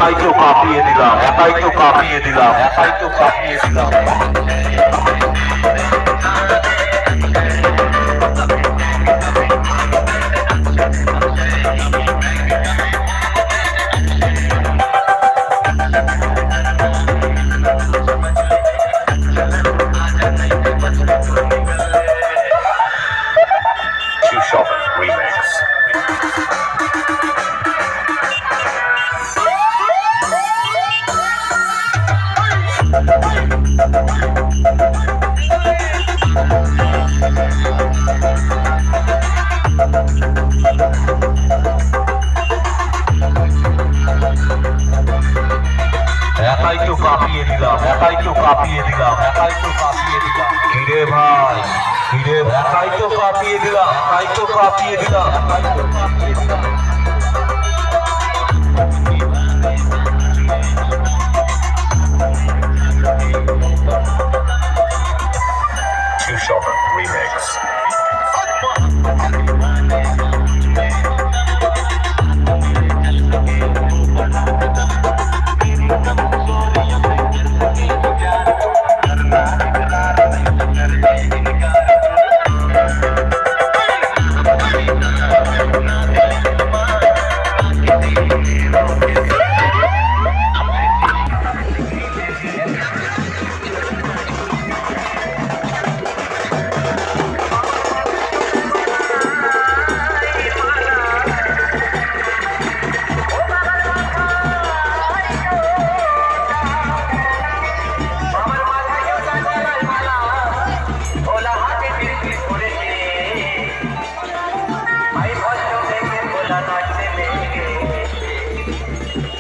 একাই তো কাঁপিয়ে দিলাম, একাই তো কাঁপিয়ে দিলাম, একাই তো কাঁপিয়ে দিলাম। Remix. একাই তো কাঁপিয়ে দিলাম, একাই তো কাঁপিয়ে দিলাম, একাই তো কাঁপিয়ে দিলাম। হিরে ভাই, হিরে একাই তো কাঁপিয়ে দিলাম, একাই তো কাঁপিয়ে দিলাম, একাই তো কাঁপিয়ে দিলাম। Remix.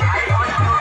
I want